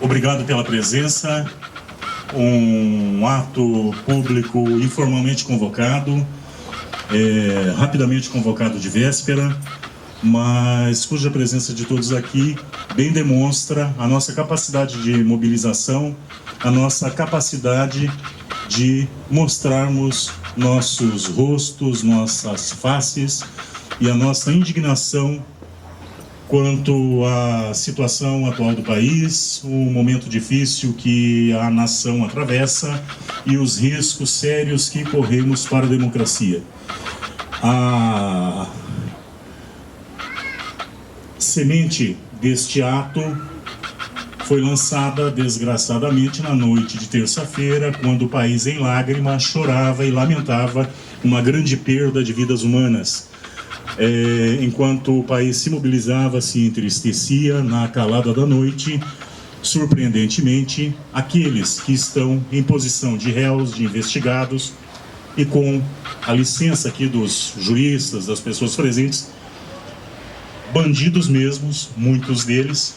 Obrigado pela presença. Um ato público informalmente convocado, rapidamente convocado de véspera, mas cuja presença de todos aqui bem demonstra a nossa capacidade de mobilização, a nossa capacidade de mostrarmos nossos rostos, nossas faces e a nossa indignação quanto à situação atual do país, o momento difícil que a nação atravessa e os riscos sérios que corremos para a democracia. A semente deste ato foi lançada desgraçadamente na noite de terça-feira, quando o país em lágrimas chorava e lamentava uma grande perda de vidas humanas. Enquanto o país se mobilizava, se entristecia na calada da noite, surpreendentemente, aqueles que estão em posição de réus, de investigados, e com a licença aqui dos juristas, das pessoas presentes, bandidos mesmos, muitos deles,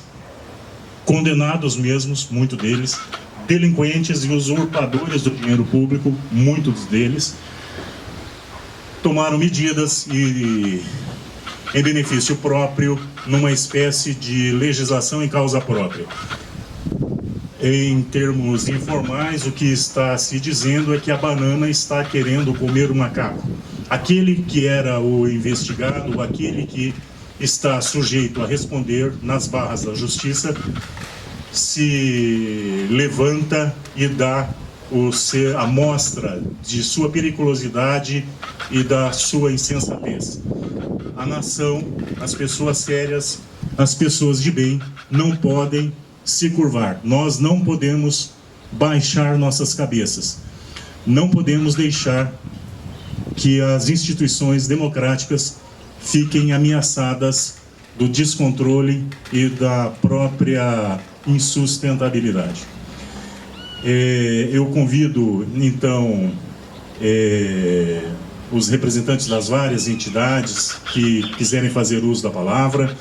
condenados mesmos, muitos deles, delinquentes e usurpadores do dinheiro público, muitos deles, tomaram medidas em benefício próprio, numa espécie de legislação em causa própria. Em termos informais, o que está se dizendo é que a banana está querendo comer o macaco. Aquele que era o investigado, aquele que está sujeito a responder nas barras da justiça, se levanta e dá a mostra de sua periculosidade e da sua insensatez. A nação, as pessoas sérias, as pessoas de bem não podem se curvar. Nós não podemos baixar nossas cabeças. Não podemos deixar que as instituições democráticas fiquem ameaçadas do descontrole e da própria insustentabilidade. Eu convido, então, os representantes das várias entidades que quiserem fazer uso da palavra.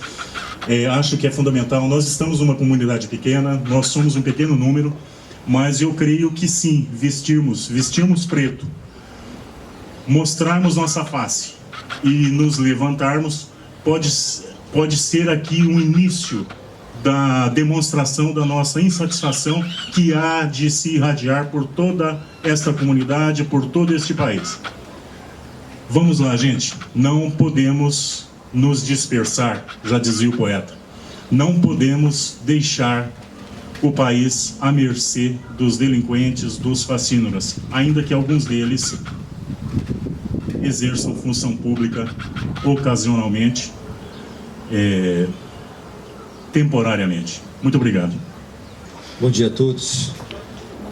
Acho que é fundamental. Nós estamos numa comunidade pequena, nós somos um pequeno número, mas eu creio que sim, vestirmos preto, mostrarmos nossa face e nos levantarmos pode ser aqui um início da demonstração da nossa insatisfação que há de se irradiar por toda esta comunidade, por todo este país. Vamos lá, gente. Não podemos nos dispersar, já dizia o poeta. Não podemos deixar o país à mercê dos delinquentes, dos facínoras, ainda que alguns deles exerçam função pública ocasionalmente, temporariamente. Muito obrigado. Bom dia a todos.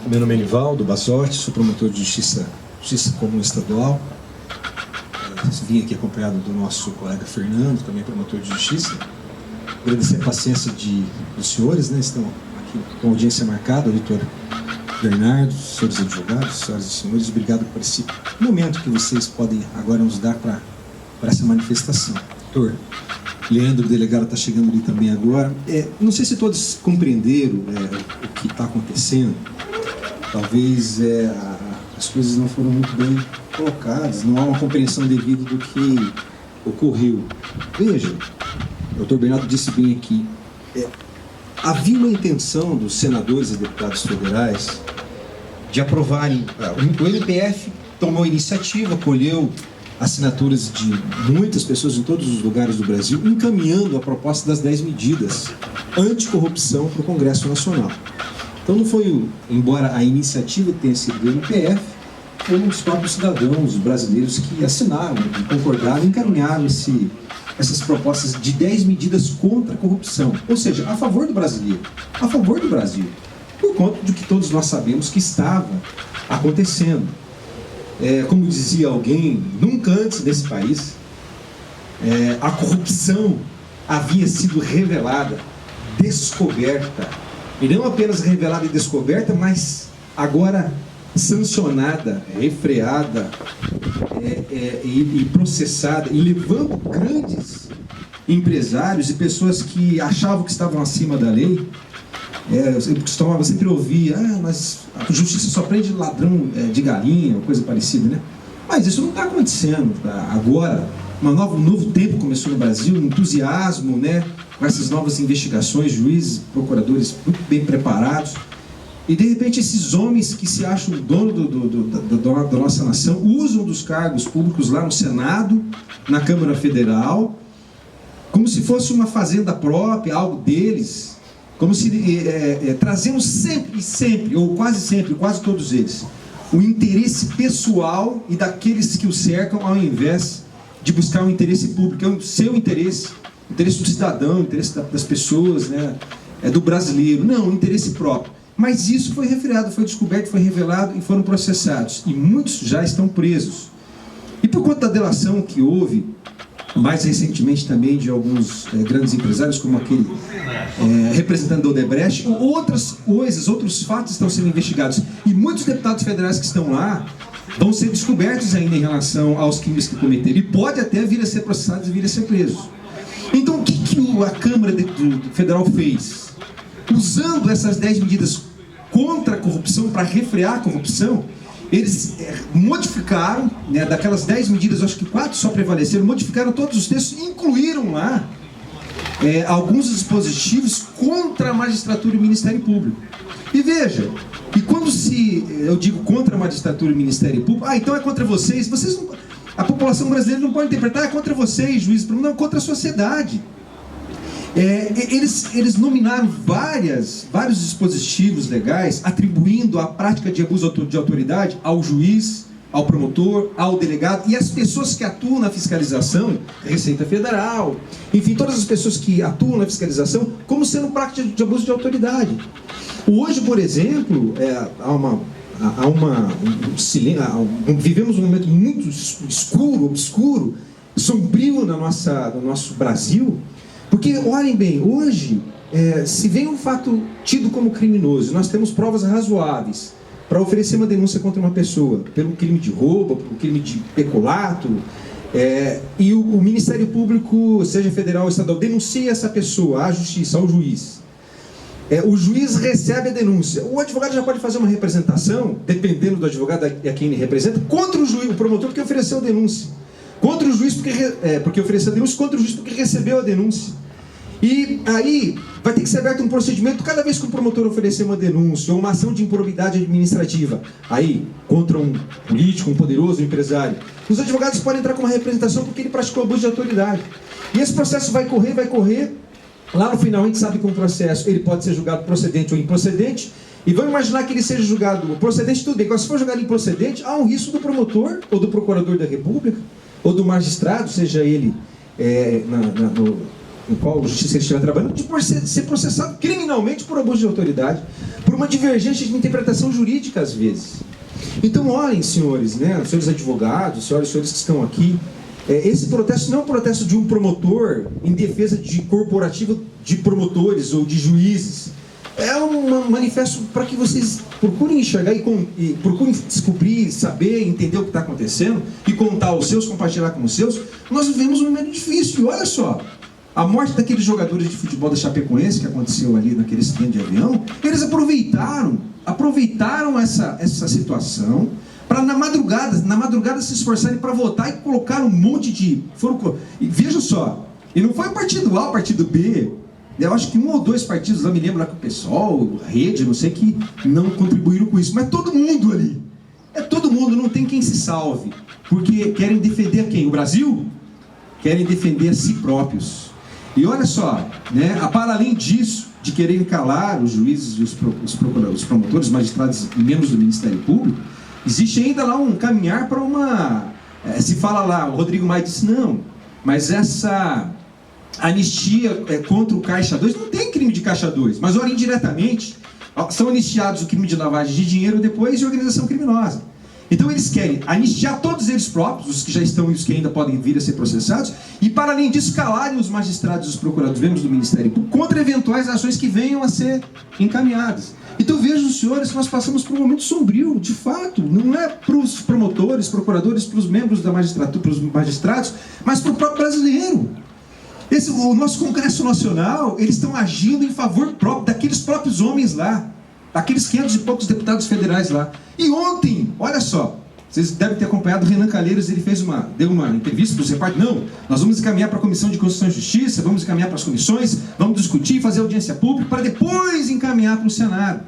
Meu nome é Nivaldo Bassotti, sou promotor de Justiça Comum Estadual. Vim aqui acompanhado do nosso colega Fernando, também promotor de Justiça. Agradecer a paciência dos senhores, né? Estão aqui com audiência marcada, o doutor Bernardo, senhores advogados, senhoras e senhores, obrigado por esse momento que vocês podem agora nos dar para essa manifestação. Doutor Leandro, o delegado, está chegando ali também agora. Não sei se todos compreenderam o que está acontecendo. Talvez as coisas não foram muito bem colocadas, não há uma compreensão devida do que ocorreu. Veja, o doutor Bernardo disse bem aqui, havia uma intenção dos senadores e deputados federais de aprovarem, o MPF tomou a iniciativa, colheu assinaturas de muitas pessoas em todos os lugares do Brasil, encaminhando a proposta das 10 medidas anticorrupção para o Congresso Nacional. Então não foi, embora a iniciativa tenha sido do MPF, foram os próprios cidadãos brasileiros que assinaram, que concordaram, encaminharam essas propostas de 10 medidas contra a corrupção, ou seja, a favor do brasileiro, a favor do Brasil, por conta do que todos nós sabemos que estava acontecendo. Como dizia alguém, nunca antes desse país, a corrupção havia sido revelada, descoberta, e não apenas revelada e descoberta, mas agora sancionada, refreada e processada, e levando grandes empresários e pessoas que achavam que estavam acima da lei. Eu costumava sempre ouvir, mas a justiça só prende ladrão de galinha, ou coisa parecida, né? Mas isso não está acontecendo agora. Um novo tempo começou no Brasil, um entusiasmo, né? Com essas novas investigações, juízes, procuradores muito bem preparados. E de repente esses homens que se acham dono da nossa nação usam dos cargos públicos lá no Senado, na Câmara Federal, como se fosse uma fazenda própria, algo deles, como se trazendo sempre, ou quase sempre, quase todos eles, o interesse pessoal e daqueles que o cercam, ao invés de buscar um interesse público, o seu interesse, o interesse do cidadão, o interesse das pessoas, né, do brasileiro, não, o interesse próprio. Mas isso foi referido, foi descoberto, foi revelado e foram processados. E muitos já estão presos. E por conta da delação que houve, mais recentemente também de alguns grandes empresários, como aquele representante da Odebrecht, outras coisas, outros fatos estão sendo investigados. E muitos deputados federais que estão lá vão ser descobertos ainda em relação aos crimes que cometeram. E pode até vir a ser processados e vir a ser presos. Então o que a Câmara Federal fez? Usando essas 10 medidas contra a corrupção, para refrear a corrupção, eles modificaram, né, daquelas 10 medidas, acho que 4 só prevaleceram, modificaram todos os textos, incluíram lá alguns dispositivos contra a magistratura e o Ministério Público. E veja, e quando eu digo contra a magistratura e o Ministério Público, então é contra vocês não, a população brasileira não pode interpretar, é contra vocês, juízes, não, é contra a sociedade. Eles nominaram vários dispositivos legais atribuindo a prática de abuso de autoridade ao juiz, ao promotor, ao delegado e às pessoas que atuam na fiscalização, Receita Federal, enfim, todas as pessoas que atuam na fiscalização, como sendo prática de abuso de autoridade. Hoje, por exemplo, vivemos um momento muito obscuro, sombrio no nosso Brasil. Porque, olhem bem, hoje, se vem um fato tido como criminoso, nós temos provas razoáveis para oferecer uma denúncia contra uma pessoa, pelo crime de roubo, pelo crime de peculato, e o Ministério Público, seja federal ou estadual, denuncia essa pessoa à justiça, ao juiz. O juiz recebe a denúncia. O advogado já pode fazer uma representação, dependendo do advogado a quem ele representa, contra o juiz, o promotor que ofereceu a denúncia. Contra o juiz porque ofereceu a denúncia, contra o juiz porque recebeu a denúncia. E aí vai ter que ser aberto um procedimento cada vez que o promotor oferecer uma denúncia ou uma ação de improbidade administrativa, aí, contra um político, um poderoso, um empresário. Os advogados podem entrar com uma representação porque ele praticou abuso de autoridade. E esse processo vai correr. Lá no final a gente sabe que um processo ele pode ser julgado procedente ou improcedente. E vamos imaginar que ele seja julgado procedente, tudo bem. Agora, se for julgado improcedente, há um risco do promotor ou do procurador da República ou do magistrado, seja ele no qual a justiça estiver trabalhando, de ser processado criminalmente por abuso de autoridade, por uma divergência de interpretação jurídica às vezes. Então olhem, senhores, né, senhores advogados, senhores que estão aqui, esse protesto não é um protesto de um promotor em defesa de corporativo de promotores ou de juízes. É um manifesto para que vocês procurem enxergar e procurem descobrir, saber, entender o que está acontecendo e contar aos seus, compartilhar com os seus. Nós vivemos um momento difícil, e olha só, a morte daqueles jogadores de futebol da Chapecoense que aconteceu ali naquele acidente de avião, eles aproveitaram essa situação para na madrugada se esforçarem para votar e colocar um monte de... E veja só, e não foi o partido A, o partido B, eu acho que 1 ou 2 partidos, lá me lembro lá que o PSOL, a Rede, não sei, que não contribuíram com isso, mas todo mundo ali, todo mundo, não tem quem se salve, porque querem defender a quem? O Brasil? Querem defender a si próprios. E olha só, né, para além disso, de quererem calar os juízes, os promotores, magistrados e membros do Ministério Público, existe ainda lá um caminhar para uma... se fala lá, o Rodrigo Maia disse, não, mas essa anistia contra o Caixa 2, não tem crime de Caixa 2, mas olha, indiretamente, são anistiados o crime de lavagem de dinheiro depois e organização criminosa. Então eles querem anistiar todos eles próprios, os que já estão e os que ainda podem vir a ser processados, e para além disso calarem os magistrados e os procuradores, membros do Ministério Público, contra eventuais ações que venham a ser encaminhadas. Então vejam, senhores, que nós passamos por um momento sombrio, de fato, não é para os promotores, procuradores, para os membros da magistratura, para os magistrados, mas para o próprio brasileiro. O nosso Congresso Nacional, eles estão agindo em favor próprio daqueles próprios homens lá, daqueles 500 e poucos deputados federais lá. E ontem, olha só, vocês devem ter acompanhado o Renan Calheiros, ele deu uma entrevista para os repórteres. Não, nós vamos encaminhar para a Comissão de Constituição e Justiça, vamos encaminhar para as comissões, vamos discutir, fazer audiência pública, para depois encaminhar para o Senado.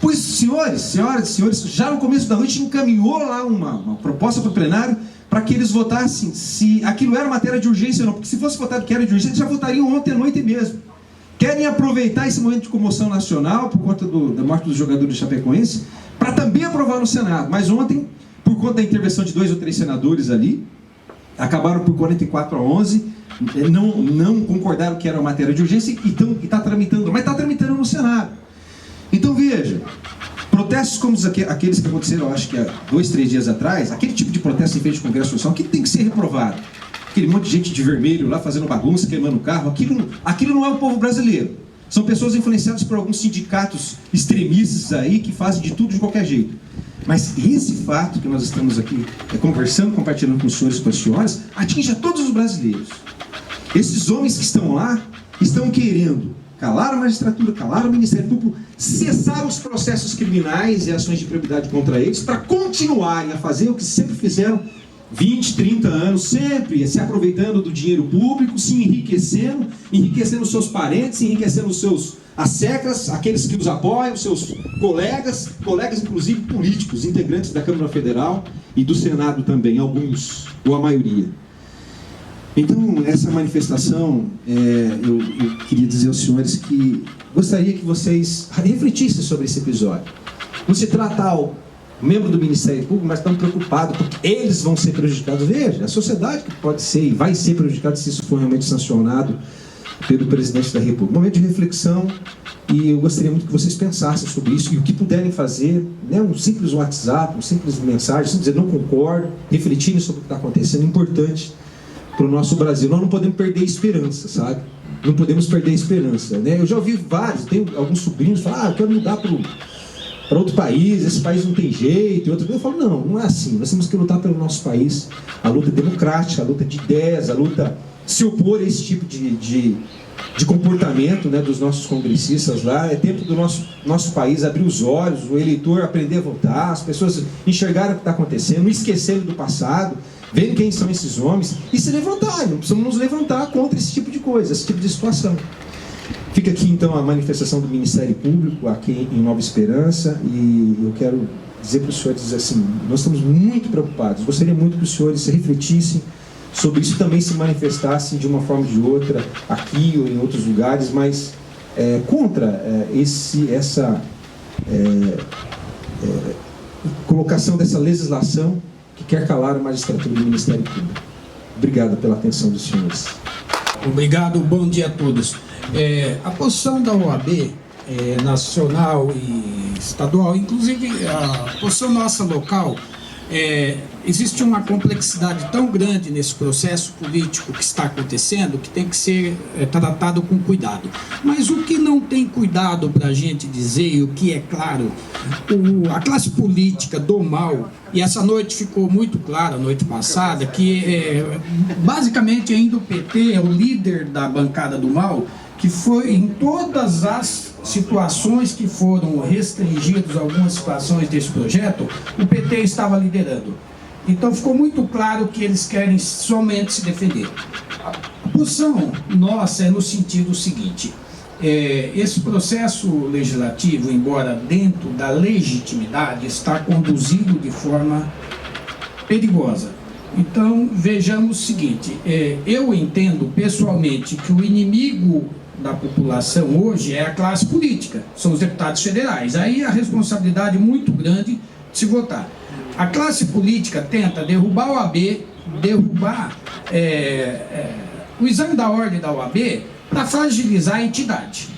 Pois, senhores e senhores, já no começo da noite encaminhou lá uma proposta para o plenário para que eles votassem se aquilo era matéria de urgência ou não, porque se fosse votado que era de urgência, eles já votariam ontem à noite mesmo. Querem aproveitar esse momento de comoção nacional, por conta da morte dos jogadores de Chapecoense, para também aprovar no Senado. Mas ontem, por conta da intervenção de 2 ou 3 senadores ali, acabaram por 44-11, não concordaram que era uma matéria de urgência e está tramitando, mas está tramitando no Senado. Então veja, protestos como aqueles que aconteceram, eu acho que há 2, 3 dias atrás, aquele tipo de protesto em frente ao Congresso Nacional, que tem que ser reprovado. Aquele monte de gente de vermelho lá fazendo bagunça, queimando o carro, aquilo não é o povo brasileiro. São pessoas influenciadas por alguns sindicatos extremistas aí que fazem de tudo de qualquer jeito. Mas esse fato que nós estamos aqui conversando, compartilhando com os senhores e com as senhoras, atinge a todos os brasileiros. Esses homens que estão lá estão querendo calar a magistratura, calar o Ministério Público, cessar os processos criminais e ações de improbidade contra eles, para continuarem a fazer o que sempre fizeram 20, 30 anos, sempre se aproveitando do dinheiro público, se enriquecendo seus parentes, enriquecendo os seus asseclas, aqueles que os apoiam, seus colegas inclusive políticos, integrantes da Câmara Federal e do Senado também, alguns, ou a maioria. Então, essa manifestação, eu queria dizer aos senhores que gostaria que vocês refletissem sobre esse episódio. Não se trata ao membro do Ministério Público, mas estão preocupados porque eles vão ser prejudicados. Veja, a sociedade que pode ser e vai ser prejudicada se isso for realmente sancionado pelo presidente da República. Um momento de reflexão, e eu gostaria muito que vocês pensassem sobre isso e o que puderem fazer, né, um simples WhatsApp, um simples mensagem, sem dizer não concordo, refletirem sobre o que está acontecendo, importante para o nosso Brasil. Nós não podemos perder a esperança, sabe? Não podemos perder a esperança, né? Eu já ouvi vários, tenho alguns sobrinhos que falam, eu quero mudar para outro país, esse país não tem jeito. Eu falo, não é assim. Nós temos que lutar pelo nosso país. A luta democrática, a luta de ideias, a luta se opor a esse tipo de comportamento, né, dos nossos congressistas lá. É tempo do nosso país abrir os olhos, o eleitor aprender a votar, as pessoas enxergarem o que está acontecendo, não esquecerem do passado, verem quem são esses homens e se levantarem. Precisamos nos levantar contra esse tipo de coisa, esse tipo de situação. Fica aqui então a manifestação do Ministério Público aqui em Nova Esperança, e eu quero dizer para os senhores assim, nós estamos muito preocupados, gostaria muito que os senhores se refletissem sobre isso, também se manifestassem de uma forma ou de outra aqui ou em outros lugares, mas contra essa colocação dessa legislação que quer calar a magistratura do Ministério Público. Obrigado pela atenção dos senhores. Obrigado, bom dia a todos. A posição da OAB, nacional e estadual, inclusive a posição nossa local, existe uma complexidade tão grande nesse processo político que está acontecendo que tem que ser tratado com cuidado. Mas o que não tem cuidado para a gente dizer, e o que é claro, a classe política do mal, e essa noite ficou muito claro, a noite passada, que basicamente ainda o PT é o líder da bancada do mal, que foi em todas as situações que foram restringidas, algumas situações desse projeto, o PT estava liderando. Então ficou muito claro que eles querem somente se defender. A posição nossa é no sentido seguinte, esse processo legislativo, embora dentro da legitimidade, está conduzido de forma perigosa. Então vejamos o seguinte, eu entendo pessoalmente que o inimigo da população hoje é a classe política, são os deputados federais. Aí a responsabilidade muito grande de se votar. A classe política tenta derrubar a OAB, derrubar o exame da ordem da OAB para fragilizar a entidade.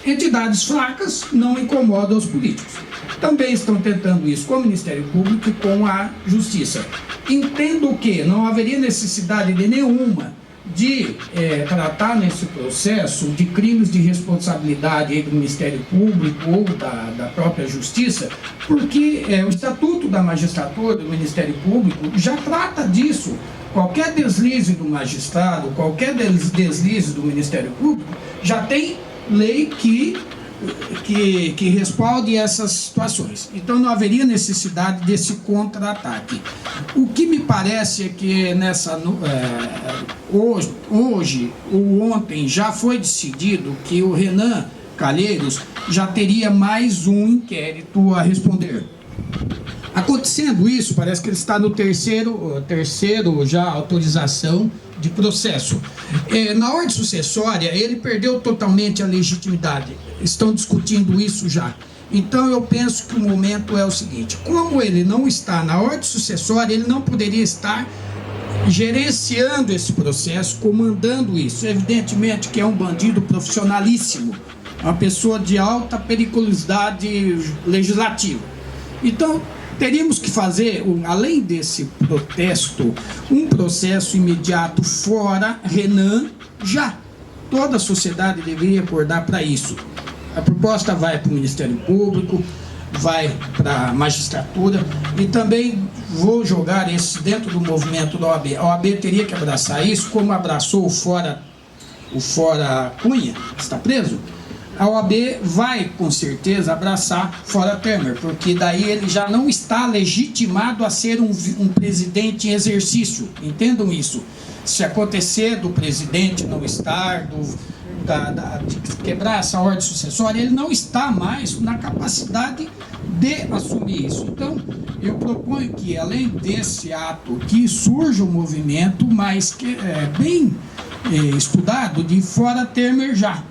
Entidades fracas não incomodam os políticos. Também estão tentando isso com o Ministério Público e com a Justiça. Entendo que não haveria necessidade de nenhuma de tratar nesse processo de crimes de responsabilidade aí do Ministério Público ou da própria Justiça, porque o Estatuto da Magistratura do Ministério Público já trata disso. Qualquer deslize do magistrado, qualquer deslize do Ministério Público, já tem lei que respalde essas situações. Então não haveria necessidade desse contra-ataque. O que me parece é que hoje ou ontem já foi decidido que o Renan Calheiros já teria mais um inquérito a responder. Acontecendo isso, parece que ele está no terceiro já autorização de processo. Na ordem sucessória, ele perdeu totalmente a legitimidade. Estão discutindo isso já. Então, eu penso que o momento é o seguinte: como ele não está na ordem sucessória, ele não poderia estar gerenciando esse processo, comandando isso. Evidentemente que é um bandido profissionalíssimo, uma pessoa de alta periculosidade legislativa. Então, teríamos que fazer, além desse protesto, um processo imediato fora Renan já. Toda a sociedade deveria acordar para isso. A proposta vai para o Ministério Público, vai para a magistratura, e também vou jogar isso dentro do movimento da OAB. A OAB teria que abraçar isso, como abraçou o fora Cunha, que está preso. A OAB vai, com certeza, abraçar fora Temer, porque daí ele já não está legitimado a ser um presidente em exercício. Entendam isso. Se acontecer do presidente não estar, de quebrar essa ordem sucessória, ele não está mais na capacidade de assumir isso. Então, eu proponho que, além desse ato, que surja um movimento, mas que é bem estudado, de fora Temer já,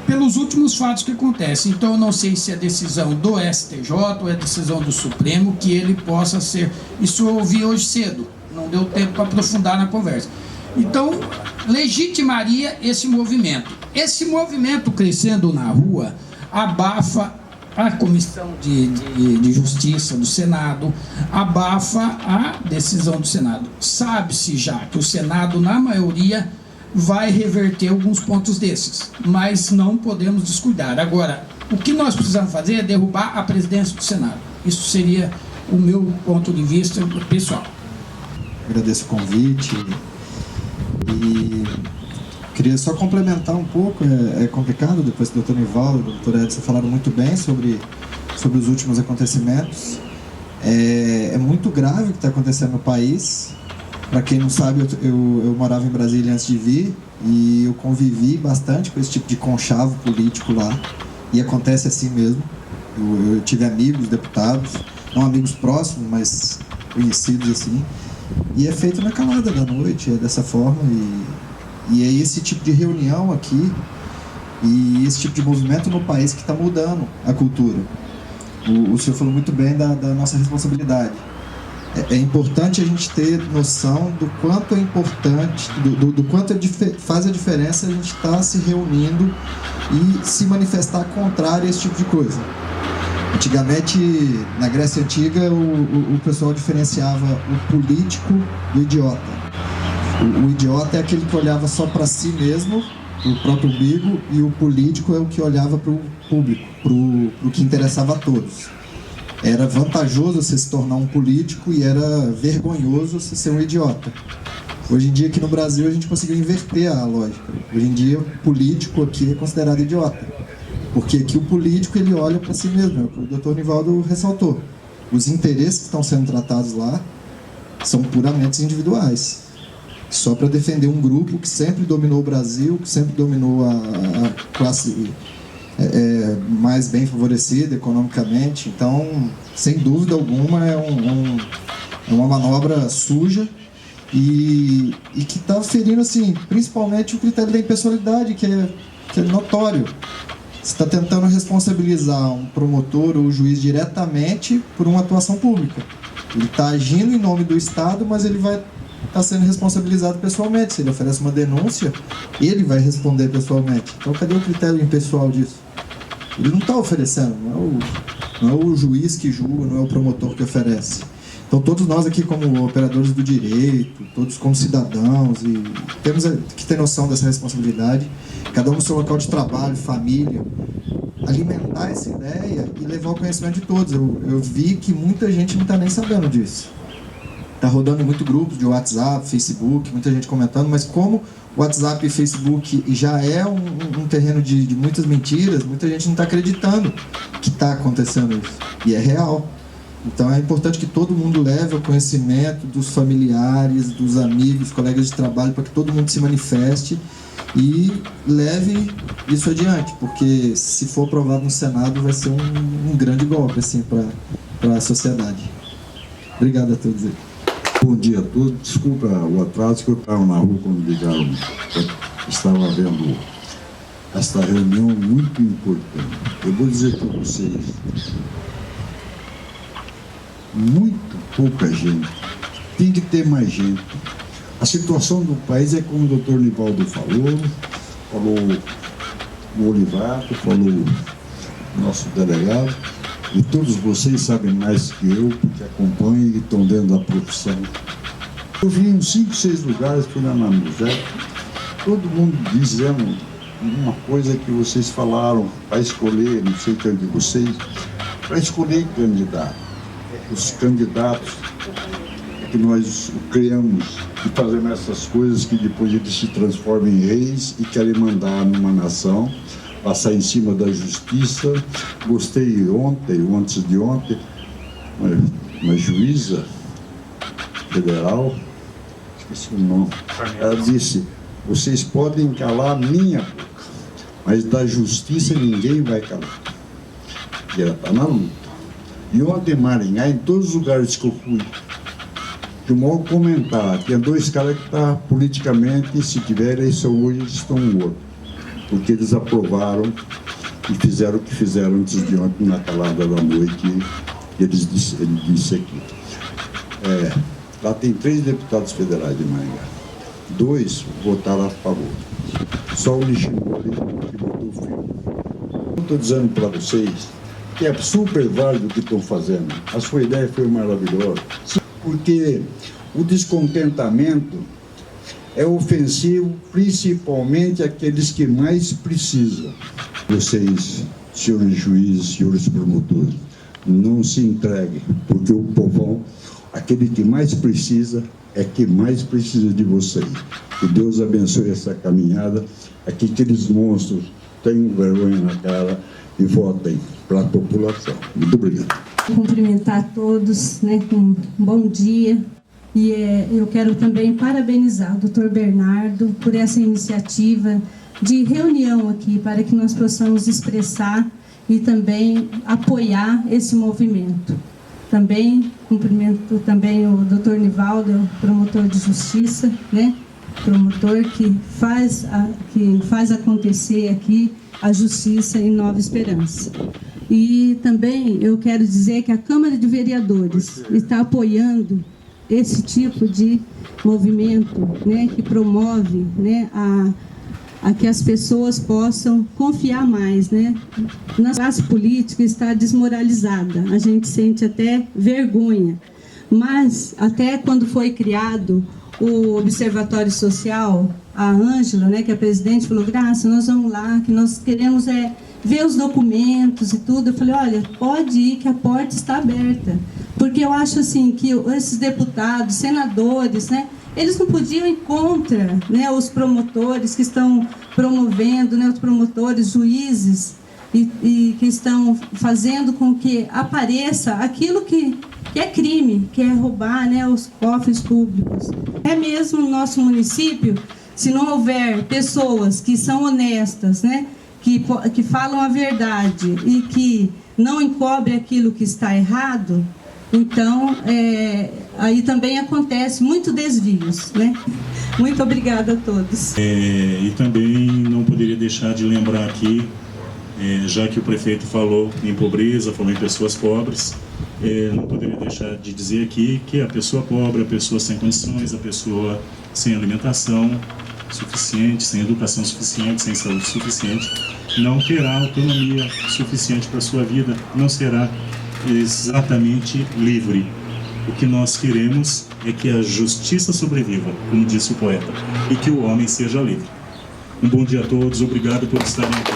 pelos últimos fatos que acontecem. Então, eu não sei se é decisão do STJ ou é decisão do Supremo que ele possa ser. Isso eu ouvi hoje cedo, não deu tempo para aprofundar na conversa. Então, legitimaria esse movimento. Esse movimento crescendo na rua abafa a Comissão de Justiça do Senado, abafa a decisão do Senado. Sabe-se já que o Senado, na maioria, vai reverter alguns pontos desses, mas não podemos descuidar. Agora, o que nós precisamos fazer é derrubar a presidência do Senado. Isso seria o meu ponto de vista pessoal. Agradeço o convite e queria só complementar um pouco. É complicado, depois que o Dr. Nivaldo e o Dr. Edson falaram muito bem sobre os últimos acontecimentos. É muito grave o que está acontecendo no país. Para quem não sabe, eu morava em Brasília antes de vir e eu convivi bastante com esse tipo de conchavo político lá, e acontece assim mesmo. Eu tive amigos, deputados, não amigos próximos, mas conhecidos assim, e é feito na calada da noite, é dessa forma, e é esse tipo de reunião aqui e esse tipo de movimento no país que está mudando a cultura. O senhor falou muito bem da nossa responsabilidade. É importante a gente ter noção do quanto é importante, do quanto faz a diferença a gente estar se reunindo e se manifestar contrário a esse tipo de coisa. Antigamente, na Grécia Antiga, o pessoal diferenciava o político do idiota. O idiota é aquele que olhava só para si mesmo, para o próprio umbigo, e o político é o que olhava para o público, para o que interessava a todos. Era vantajoso você se tornar um político e era vergonhoso você ser um idiota. Hoje em dia, aqui no Brasil, a gente conseguiu inverter a lógica. Hoje em dia, o político aqui é considerado idiota. Porque aqui o político, ele olha para si mesmo, é o que o Dr. Nivaldo ressaltou. Os interesses que estão sendo tratados lá são puramente individuais. Só para defender um grupo que sempre dominou o Brasil, que sempre dominou a classe mais bem favorecida economicamente. Então, sem dúvida alguma, é uma manobra suja e que está ferindo, assim, principalmente o critério da impessoalidade, que é notório. Você está tentando responsabilizar um promotor ou juiz diretamente por uma atuação pública. Ele está agindo em nome do Estado, mas ele vai estar sendo responsabilizado pessoalmente. Se ele oferece uma denúncia, ele vai responder pessoalmente. Então, cadê o critério impessoal disso? Ele não está oferecendo, não é o juiz que julga, não é o promotor que oferece. Então todos nós aqui como operadores do direito, todos como cidadãos, e temos que ter noção dessa responsabilidade, cada um no seu local de trabalho, família, alimentar essa ideia e levar ao conhecimento de todos. Eu vi que muita gente não está nem sabendo disso. Está rodando muito grupos de WhatsApp, Facebook, muita gente comentando, mas como o WhatsApp e Facebook já é um terreno de muitas mentiras, muita gente não está acreditando que está acontecendo isso. E é real. Então é importante que todo mundo leve ao conhecimento dos familiares, dos amigos, colegas de trabalho, para que todo mundo se manifeste e leve isso adiante, porque se for aprovado no Senado vai ser um grande golpe assim, para a sociedade. Obrigado a todos aí. Bom dia a todos. Desculpa o atraso, que eu estava na rua quando ligaram. Eu estava vendo esta reunião muito importante. Eu vou dizer para vocês, muito pouca gente. Tem que ter mais gente. A situação do país é como o doutor Nivaldo falou o Olivato, falou o nosso delegado, e todos vocês sabem mais que eu, porque acompanham e estão dentro da profissão. Eu vi em 5, 6 lugares, fui lá na Museu, todo mundo dizendo uma coisa que vocês falaram, para escolher, não sei o que é de vocês, para escolher candidato. Os candidatos que nós criamos e fazemos essas coisas que depois eles se transformam em reis e querem mandar numa nação, passar em cima da justiça. Gostei ontem, ou antes de ontem, uma juíza federal, esqueci o nome, ela disse: vocês podem calar a minha boca, mas da justiça ninguém vai calar. E ela está na luta. E ontem em Maringá, em todos os lugares que eu fui, que o maior comentário, tinha 2 caras que estão politicamente, se tiver eleição hoje, eles estão mortos. Porque eles aprovaram e fizeram o que fizeram antes de ontem, na calada da noite, ele disse aqui. Lá tem 3 deputados federais de Maringá. 2 votaram a favor. Só o Nishimori que votou firme. Eu estou dizendo para vocês que é super válido o que estão fazendo. A sua ideia foi maravilhosa. Porque o descontentamento é ofensivo, principalmente àqueles que mais precisam. Vocês, senhores juízes, senhores promotores, não se entreguem, porque o povão, aquele que mais precisa, é que mais precisa de vocês. Que Deus abençoe essa caminhada, que aqueles monstros tenham vergonha na cara e votem para a população. Muito obrigado. Cumprimentar a todos, né, com um bom dia. E eu quero também parabenizar o Dr. Bernardo por essa iniciativa de reunião aqui, para que nós possamos expressar e também apoiar esse movimento. Também cumprimento também o Dr. Nivaldo, promotor de justiça, né, promotor que faz acontecer aqui a justiça em Nova Esperança. E também eu quero dizer que a Câmara de Vereadores está apoiando esse tipo de movimento, né, que promove, né, a que as pessoas possam confiar mais, né. Na classe política está desmoralizada, a gente sente até vergonha, mas até quando foi criado o Observatório Social, a Ângela, né, que é a presidente, falou: Graça, nós vamos lá, que nós queremos ver os documentos e tudo. Eu falei: olha, pode ir, que a porta está aberta. Porque eu acho assim que esses deputados, senadores, né, eles não podiam ir contra, né, os promotores que estão promovendo, né, os promotores, juízes, e que estão fazendo com que apareça aquilo que é crime, que é roubar, né, os cofres públicos. É mesmo no nosso município, se não houver pessoas que são honestas, né, que falam a verdade e que não encobrem aquilo que está errado, então aí também acontece muito desvios, né? Muito obrigada a todos. E também não poderia deixar de lembrar aqui, já que o prefeito falou em pobreza, falou em pessoas pobres, não poderia deixar de dizer aqui que a pessoa pobre, a pessoa sem condições, a pessoa sem alimentação suficiente, sem educação suficiente, sem saúde suficiente, não terá autonomia suficiente para a sua vida, não será exatamente livre. O que nós queremos é que a justiça sobreviva, como disse o poeta, e que o homem seja livre. Um bom dia a todos, obrigado por estarem aqui.